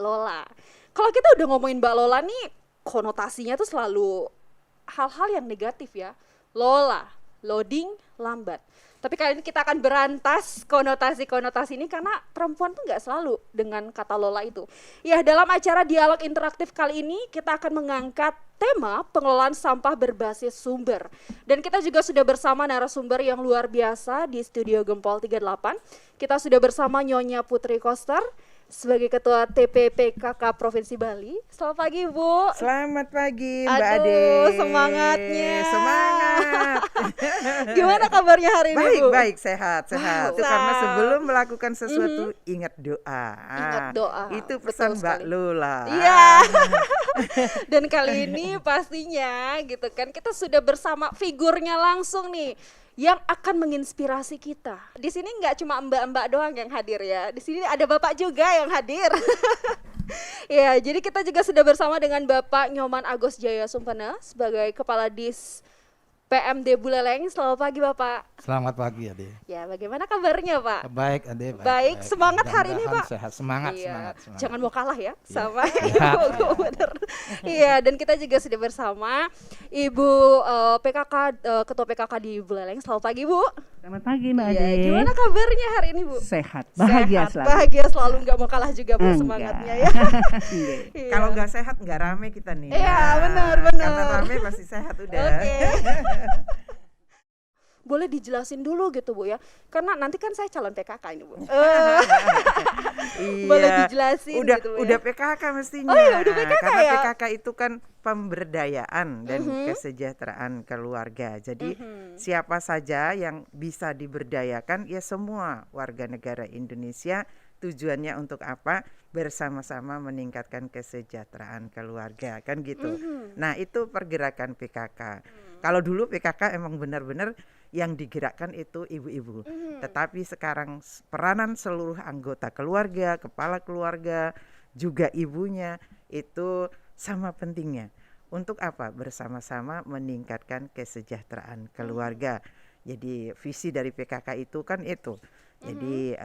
Lola. Kalau kita udah ngomongin Mbak Lola nih, konotasinya tuh selalu hal-hal yang negatif ya. Lola, loading, lambat. Tapi kali ini kita akan berantas konotasi-konotasi ini karena perempuan tuh nggak selalu dengan kata Lola itu. Ya, dalam acara dialog interaktif kali ini kita akan mengangkat tema pengelolaan sampah berbasis sumber. Dan kita juga sudah bersama narasumber yang luar biasa di Studio Gempol 38. Kita sudah bersama Nyonya Putri Koster sebagai Ketua TPPKK Provinsi Bali. Selamat pagi, Bu. Selamat pagi, Mbak Ade. Aduh, semangatnya. Semangat. Gimana kabarnya hari ini, Bu? Baik, sehat. Itu karena sebelum melakukan sesuatu ingat doa. Ingat doa. Itu pesan Betul Mbak sekali. Lola. Iya. Dan kali ini pastinya gitu kan kita sudah bersama figurnya langsung nih yang akan menginspirasi kita. Di sini nggak cuma mbak-mbak doang yang hadir ya. Di sini ada bapak juga yang hadir. Ya, jadi kita juga sudah bersama dengan Bapak Nyoman Agus Jaya Sumpena sebagai Kepala Dis PMD Buleleng. Selamat pagi, Bapak. Selamat pagi, Ade. Ya, bagaimana kabarnya, Pak? Baik, Ade. Baik. Semangat hari ini, Pak. Sehat, semangat. Jangan mau kalah ya sama Ibu Gubernur. Iya, dan kita juga sudah bersama Ibu PKK Ketua PKK di Buleleng. Selamat pagi, Bu. Selamat pagi, Mbak Ade. Iya, gimana kabarnya hari ini, Bu? Sehat, bahagia Sehat, selalu. bahagia selalu, nggak mau kalah juga, Bu, semangatnya ya. Iya. Kalau nggak sehat nggak rame kita nih. Iya, benar. Karena rame pasti sehat udah. Oke. Boleh dijelasin dulu gitu, Bu ya. Karena nanti kan saya calon PKK ini, Bu. Iya. Boleh dijelasin udah, gitu, Bu, udah ya. PKK mestinya. Oh iya, udah PKK karena ya? PKK itu kan pemberdayaan dan kesejahteraan keluarga. Jadi siapa saja yang bisa diberdayakan, ya semua warga negara Indonesia. Tujuannya untuk apa? Bersama-sama meningkatkan kesejahteraan keluarga, kan gitu. Nah, itu pergerakan PKK. Kalau dulu PKK emang benar-benar yang digerakkan itu ibu-ibu. Tetapi sekarang peranan seluruh anggota keluarga, kepala keluarga, juga ibunya itu sama pentingnya. Untuk apa? Bersama-sama meningkatkan kesejahteraan keluarga. Jadi visi dari PKK itu kan itu. Jadi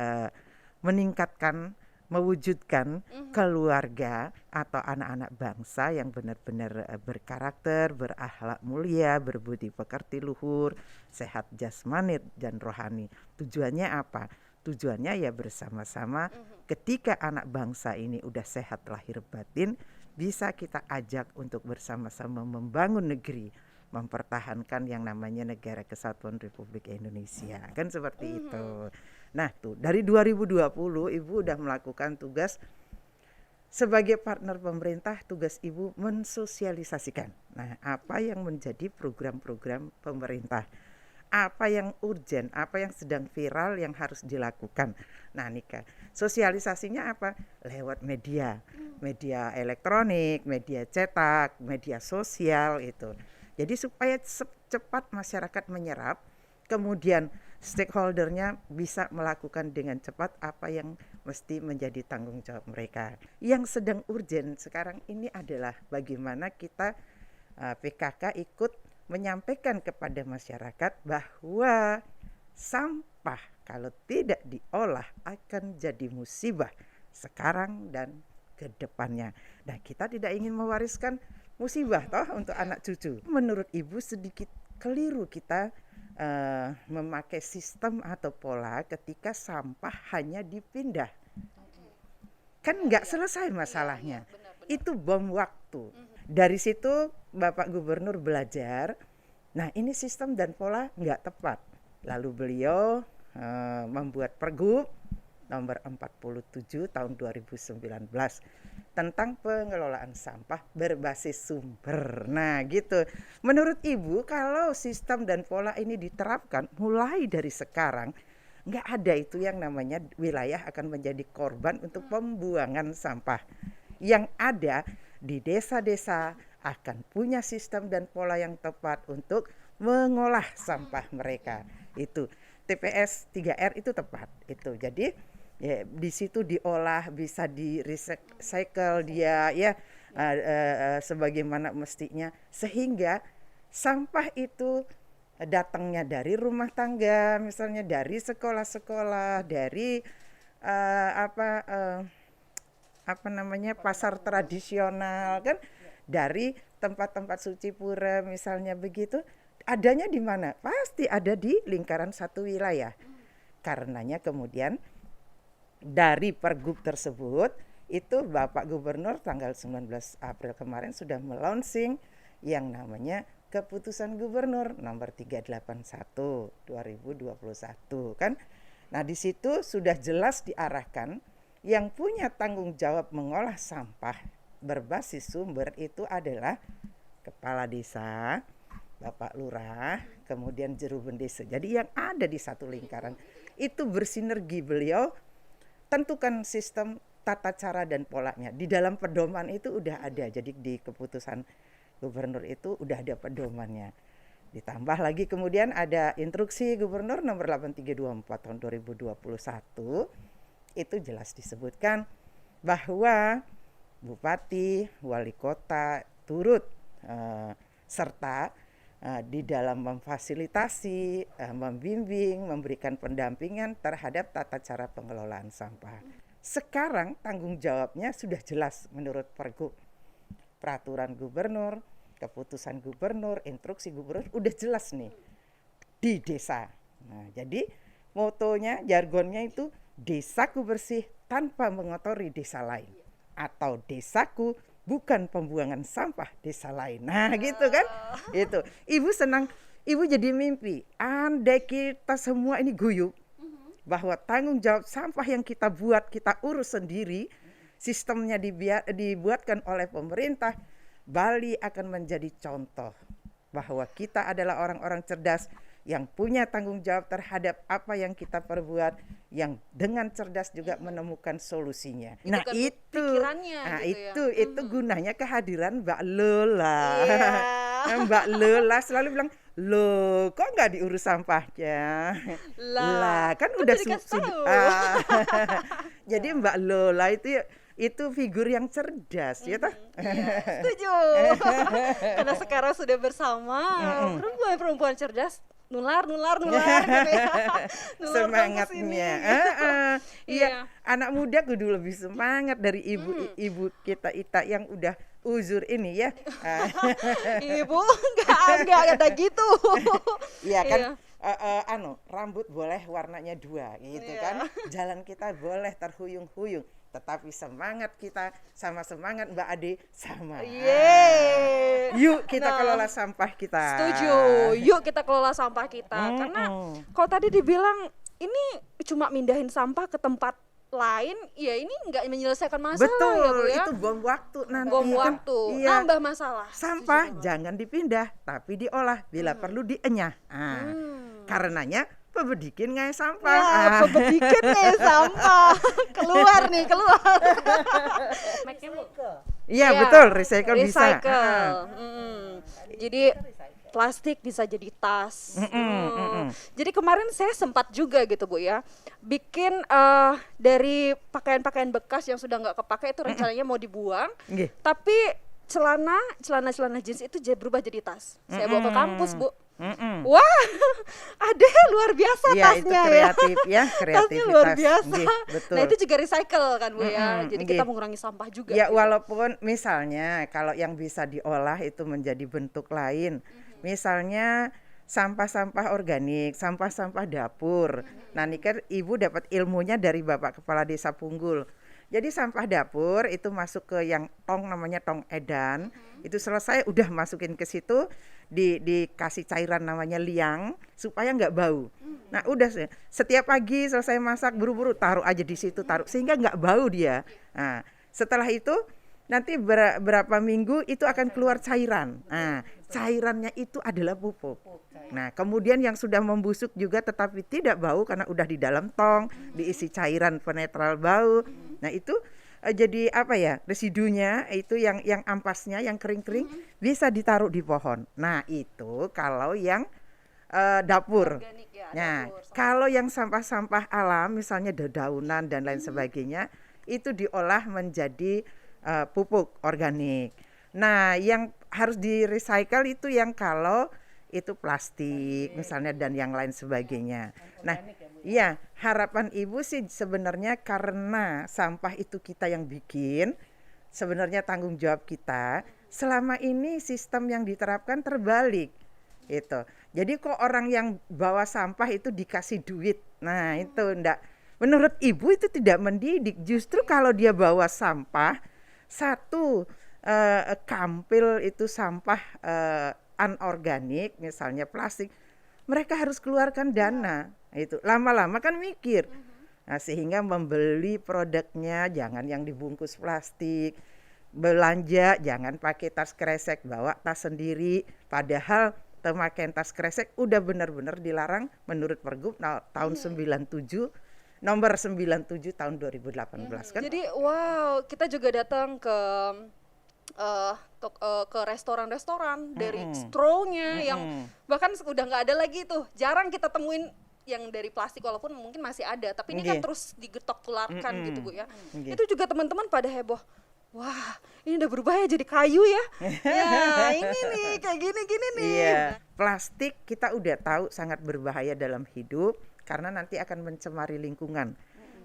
meningkatkan, mewujudkan keluarga atau anak-anak bangsa yang benar-benar berkarakter, berakhlak mulia, berbudi pekerti luhur, sehat jasmani dan rohani. Tujuannya apa? Tujuannya ya bersama-sama ketika anak bangsa ini udah sehat lahir batin, bisa kita ajak untuk bersama-sama membangun negeri, mempertahankan yang namanya Negara Kesatuan Republik Indonesia. Kan seperti itu. Nah tuh dari 2020 Ibu udah melakukan tugas sebagai partner pemerintah. Tugas Ibu mensosialisasikan. Nah, apa yang menjadi program-program pemerintah, apa yang urgen, apa yang sedang viral yang harus dilakukan. Nah Nika, sosialisasinya apa? Lewat media elektronik, media cetak, media sosial itu. Jadi supaya cepat masyarakat menyerap, kemudian stakeholdernya bisa melakukan dengan cepat apa yang mesti menjadi tanggung jawab mereka. Yang sedang urgen sekarang ini adalah bagaimana kita PKK ikut menyampaikan kepada masyarakat bahwa sampah kalau tidak diolah akan jadi musibah sekarang dan ke depannya. Nah, kita tidak ingin mewariskan musibah toh untuk anak cucu. Menurut Ibu sedikit keliru kita memakai sistem atau pola ketika sampah hanya dipindah. Kan nggak selesai masalahnya. Itu bom waktu. Dari situ Bapak Gubernur belajar, nah ini sistem dan pola nggak tepat. Lalu beliau membuat Pergub nomor 47 tahun 2019 tentang pengelolaan sampah berbasis sumber. Nah gitu. Menurut Ibu kalau sistem dan pola ini diterapkan mulai dari sekarang, nggak ada itu yang namanya wilayah akan menjadi korban untuk pembuangan sampah. Yang ada di desa-desa akan punya sistem dan pola yang tepat untuk mengolah sampah mereka. Itu TPS 3R itu tepat itu. Jadi ya, di situ diolah, bisa di recycle dia ya sebagaimana mestinya, sehingga sampah itu datangnya dari rumah tangga, misalnya dari sekolah-sekolah, dari pasar tradisional kan, dari tempat-tempat suci pura misalnya begitu, adanya di mana? Pasti ada di lingkaran satu wilayah. Karenanya kemudian dari pergub tersebut itu Bapak Gubernur tanggal 19 April kemarin sudah melaunching yang namanya Keputusan Gubernur nomor 381 2021 kan. Nah, di situ sudah jelas diarahkan yang punya tanggung jawab mengolah sampah berbasis sumber itu adalah kepala desa, Bapak Lurah, kemudian juru desa. Jadi yang ada di satu lingkaran itu bersinergi, beliau tentukan sistem, tata cara dan polanya. Di dalam pedoman itu udah ada. Jadi di keputusan gubernur itu udah ada pedomannya. Ditambah lagi kemudian ada instruksi gubernur nomor 8324 tahun 2021. Itu jelas disebutkan bahwa bupati, wali kota turut serta di dalam memfasilitasi, membimbing, memberikan pendampingan terhadap tata cara pengelolaan sampah. Sekarang tanggung jawabnya sudah jelas menurut Pergub. Peraturan gubernur, keputusan gubernur, instruksi gubernur udah jelas nih di desa. Nah, jadi motonya, jargonnya itu desaku bersih tanpa mengotori desa lain, atau desaku bukan pembuangan sampah desa lain. Nah, gitu kan? Itu. Ibu senang, ibu jadi mimpi. Andai kita semua ini guyup bahwa tanggung jawab sampah yang kita buat, kita urus sendiri, sistemnya dibuatkan oleh pemerintah, Bali akan menjadi contoh bahwa kita adalah orang-orang cerdas yang punya tanggung jawab terhadap apa yang kita perbuat, yang dengan cerdas juga menemukan solusinya. Itu kan pikirannya gitu ya. Itu gunanya kehadiran Mbak Lola. Iya. Mbak Lola selalu bilang, loh kok nggak diurus sampahnya? Lah kan udah sudah. Jadi Mbak Lola itu figur yang cerdas, ya toh? Iya, setuju. Karena sekarang sudah bersama perempuan-perempuan cerdas, nular gitu ya. Nular Semangatnya. Iya, anak muda kudu lebih semangat dari ibu kita yang udah uzur ini ya. Ibu enggak ada gitu. Iya kan. Rambut boleh warnanya 2 gitu kan. Jalan kita boleh terhuyung-huyung, tetapi semangat kita sama semangat Mbak Ade sama. Yuk kita kelola sampah kita. Setuju. Yuk kita kelola sampah kita. Karena kalau tadi dibilang ini cuma mindahin sampah ke tempat lain, ya ini nggak menyelesaikan masalah. Betul, ya Bu ya. itu bom waktu nanti. Bom waktu, nambah masalah. Sampah jangan dipindah, tapi diolah bila perlu dienyah. Karenanya pebedikin ngai sampah. Pebedikin ngai sampah. keluar. Iya betul, recycle bisa. Jadi plastik bisa jadi tas. Jadi kemarin saya sempat juga gitu Bu ya, bikin dari pakaian-pakaian bekas yang sudah nggak kepakai itu rencananya mau dibuang, tapi celana jeans itu berubah jadi tas. Saya bawa ke kampus Bu. Wah, ada luar biasa tasnya itu kreatif ya, kreativitas. Tasnya luar biasa. Betul. Nah itu juga recycle kan Bu ya. Jadi kita mengurangi sampah juga. Ya walaupun misalnya kalau yang bisa diolah itu menjadi bentuk lain. Misalnya sampah-sampah organik, sampah-sampah dapur. Nah ini kan Ibu dapat ilmunya dari Bapak Kepala Desa Punggul. Jadi sampah dapur itu masuk ke yang tong, namanya tong edan. Itu selesai udah masukin ke situ, dikasih cairan namanya liang supaya nggak bau. Nah udah setiap pagi selesai masak buru-buru taruh aja di situ, taruh sehingga nggak bau dia. Nah setelah itu nanti berapa minggu itu akan keluar cairan. Nah cairannya itu adalah pupuk. Nah kemudian yang sudah membusuk juga tetapi tidak bau karena udah di dalam tong, diisi cairan penetral bau. Nah itu jadi apa ya, residunya itu yang ampasnya, yang kering-kering bisa ditaruh di pohon. Nah itu kalau yang dapur. Nah kalau yang sampah-sampah alam misalnya dedaunan dan lain sebagainya itu diolah menjadi pupuk organik. Nah yang harus di recycle itu yang kalau itu plastik misalnya dan yang lain sebagainya. Nah Iya, harapan Ibu sih sebenarnya karena sampah itu kita yang bikin, sebenarnya tanggung jawab kita. Selama ini sistem yang diterapkan terbalik, itu. Jadi kok orang yang bawa sampah itu dikasih duit. Nah, itu enggak. Menurut Ibu itu tidak mendidik. Justru kalau dia bawa sampah, satu kampil itu sampah anorganik, misalnya plastik, mereka harus keluarkan dana. Itu lama-lama kan mikir. Nah, sehingga membeli produknya jangan yang dibungkus plastik, belanja jangan pakai tas kresek, bawa tas sendiri. Padahal pemakaian tas kresek udah benar-benar dilarang menurut Pergub tahun 97, nomor 97 tahun 2018 kan. Jadi wow, kita juga datang ke ke restoran-restoran dari straw-nya yang bahkan udah nggak ada lagi tuh, jarang kita temuin yang dari plastik, walaupun mungkin masih ada, tapi ini kan terus digetok tularkan gitu Bu ya. Itu juga teman-teman pada heboh, wah ini udah berubah ya jadi kayu ya. Ya ini nih kayak gini-gini nih. Iya, plastik kita udah tahu sangat berbahaya dalam hidup karena nanti akan mencemari lingkungan.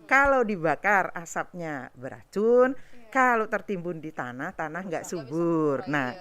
Kalau dibakar asapnya beracun, kalau tertimbun di tanah nggak subur. Nah,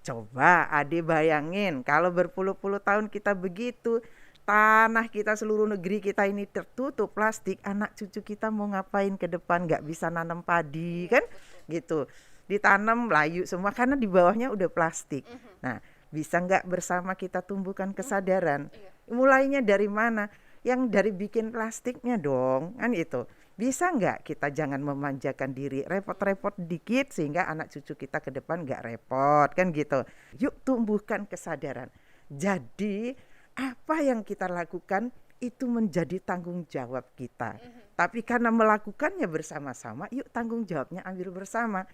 coba Ade bayangin kalau berpuluh-puluh tahun kita begitu, tanah kita seluruh negeri kita ini tertutup plastik, anak cucu kita mau ngapain ke depan, nggak bisa nanam padi kan gitu, ditanam layu semua karena di bawahnya udah plastik. Nah, bisa nggak bersama kita tumbuhkan kesadaran, mulainya dari mana? Yang dari bikin plastiknya dong, kan itu. Bisa nggak kita jangan memanjakan diri, repot-repot dikit sehingga anak cucu kita ke depan nggak repot, kan gitu. Yuk tumbuhkan kesadaran. Jadi apa yang kita lakukan itu menjadi tanggung jawab kita. Tapi karena melakukannya bersama-sama, yuk tanggung jawabnya ambil bersama.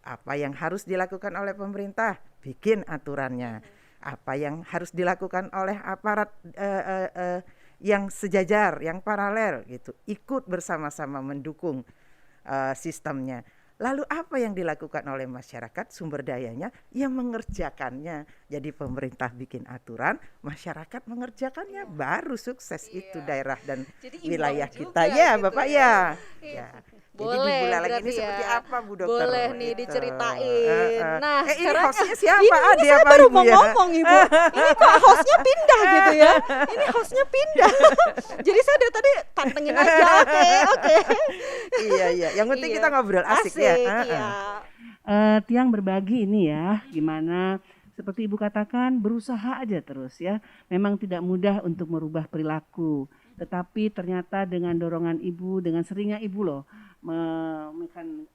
Apa yang harus dilakukan oleh pemerintah, bikin aturannya. Apa yang harus dilakukan oleh aparat yang sejajar, yang paralel gitu, ikut bersama-sama mendukung sistemnya. Lalu apa yang dilakukan oleh masyarakat, sumber dayanya, yang mengerjakannya. Jadi pemerintah bikin aturan, masyarakat mengerjakannya, baru sukses itu daerah dan Jadi wilayah juga kita ya gitu Bapak ya. ya. Boleh, Jadi di Buleleng berarti ini seperti ya. apa Bu Dokter? Boleh nih Gitu. diceritain. Nah, ini sekarang hostnya siapa? ini Ade saya apa baru Ibu mau ya? ngomong Ibu. Ini kok hostnya pindah gitu ya? Ini hostnya pindah. Jadi saya dari tadi pantengin aja. Oke. Iya. Yang penting Iya. kita ngobrol asik ya. Iya. Tiang berbagi ini ya, gimana seperti Ibu katakan berusaha aja terus ya. Memang tidak mudah untuk merubah perilaku, tetapi ternyata dengan dorongan Ibu, dengan seringnya Ibu loh memberikan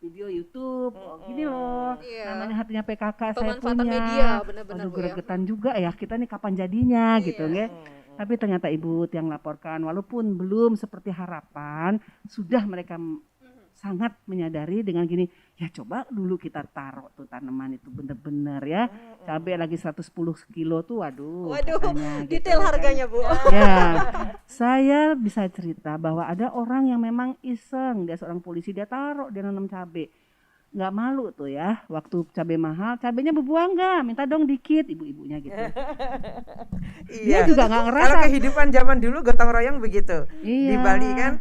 video YouTube, gini loh, Iya. namanya hatinya PKK saya Pemanfaatan punya. media, benar-benar, Waduh, Bu, ya. gregetan juga ya, kita nih kapan jadinya gitu Iya. nggak? Tapi ternyata Ibu yang laporkan, walaupun belum seperti harapan, sudah mereka sangat menyadari dengan gini, ya coba dulu kita taruh tuh tanaman itu bener-bener ya, cabai lagi 110 kilo tuh, waduh katanya, gitu Detail kan. harganya Bu. Ya, saya bisa cerita bahwa ada orang yang memang iseng, dia seorang polisi, dia taruh, dia nanam cabai, nggak malu tuh ya, waktu cabai mahal, cabainya berbuah nggak, minta dong dikit, ibu-ibunya gitu. Dia juga nggak ngerasa. Kalau kehidupan zaman dulu gotong royong begitu. Iya. Di Bali kan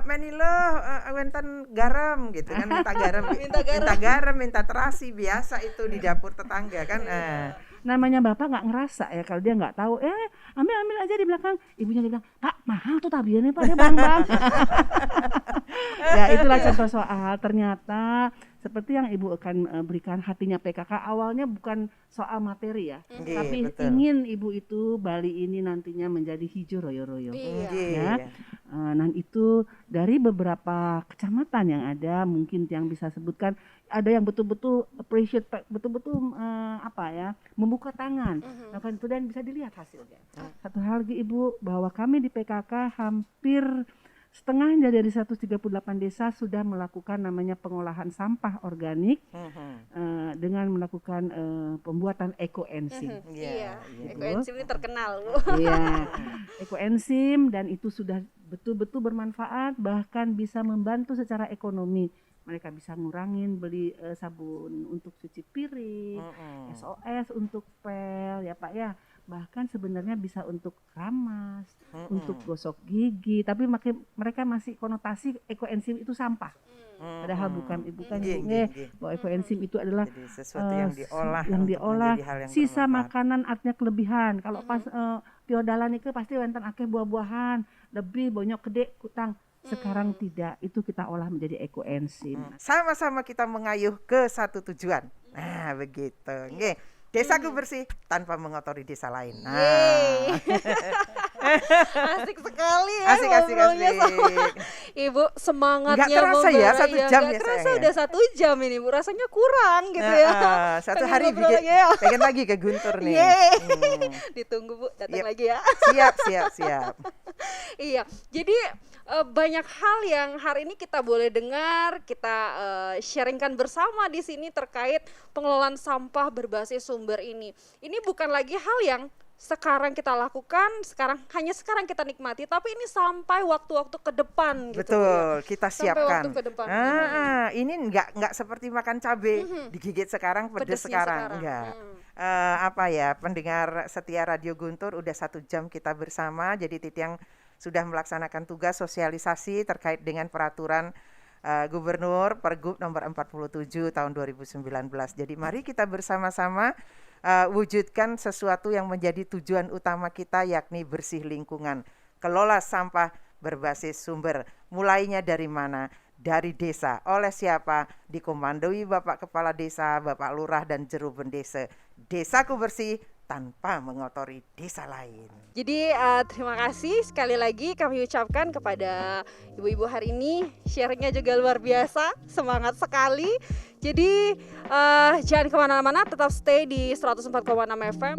Manilo wenten garam gitu kan, minta garam, minta terasi, biasa itu di dapur tetangga kan. Namanya bapak nggak ngerasa ya kalau dia nggak tahu, ambil aja di belakang, ibunya dia bilang, Pak mahal tuh tabiannya Pak, dia bang. Ya itulah contoh soal ternyata seperti yang ibu akan berikan hatinya PKK, awalnya bukan soal materi ya, tapi betul. ingin ibu itu Bali ini nantinya menjadi hijau royo-royo. Ya. Dan itu dari beberapa kecamatan yang ada, mungkin yang bisa sebutkan, ada yang betul-betul appreciate, betul-betul membuka tangan, itu dan bisa dilihat hasilnya. Satu hal lagi Ibu, bahwa kami di PKK hampir setengahnya dari 138 desa sudah melakukan namanya pengolahan sampah organik dengan melakukan pembuatan ekoenzim. Iya. Gitu. Ekoenzim ini terkenal Bu. Iya, ekoenzim, dan itu sudah betul-betul bermanfaat, bahkan bisa membantu secara ekonomi. Mereka bisa ngurangin beli sabun untuk cuci piring, SOS untuk pel, ya Pak ya. bahkan sebenarnya bisa untuk ramas, untuk gosok gigi, tapi mereka masih konotasi ekoenzim itu sampah. Padahal bukan ibu kan bahwa ekoenzim itu adalah Jadi sesuatu yang diolah, yang untuk diolah menjadi hal yang sisa bermanfaat. makanan artinya kelebihan. Kalau pas piodalan itu pasti wonten akeh buah-buahan, lebih banyak gede kutang. Sekarang tidak, itu kita olah menjadi ekoenzim. Sama-sama kita mengayuh ke satu tujuan. Nah, begitu. Nggih. Desaku bersih tanpa mengotori desa lain. Nah, Asik sekali ya asik. ngobrolnya sama Ibu, semangatnya Nggak terasa ya, membara. 1 Iya, jam nggak ya terasa sayang ya. udah 1 jam ini Bu, rasanya kurang gitu ya. Satu Pengen hari ngobrol bikin, lagi ya. pengen lagi ke Guntur nih. Yeay. Ditunggu Bu, datang Yep. lagi ya. Siap. Iya, jadi banyak hal yang hari ini kita boleh dengar, kita sharingkan bersama di sini terkait pengelolaan sampah berbasis sumber ini. Ini bukan lagi hal yang sekarang kita lakukan, hanya sekarang kita nikmati, tapi ini sampai waktu-waktu ke depan gitu. Betul, kita Sampai siapkan. waktu ke depan. Ini nggak seperti makan cabai, digigit sekarang, pedes Pedesnya sekarang. Enggak. Pendengar setia Radio Guntur, udah 1 jam kita bersama. Jadi Titiang sudah melaksanakan tugas sosialisasi terkait dengan peraturan Gubernur Pergub nomor 47 tahun 2019. Jadi mari kita bersama-sama wujudkan sesuatu yang menjadi tujuan utama kita, yakni bersih lingkungan. Kelola sampah berbasis sumber. Mulainya dari mana? Dari desa. Oleh siapa? Dikomandoi Bapak Kepala Desa, Bapak Lurah dan Juru Bendesa. Desaku bersih tanpa mengotori desa lain. Jadi terima kasih sekali lagi kami ucapkan kepada ibu-ibu hari ini, sharingnya juga luar biasa, semangat sekali. Jadi jangan kemana-mana, tetap stay di 104,6 FM.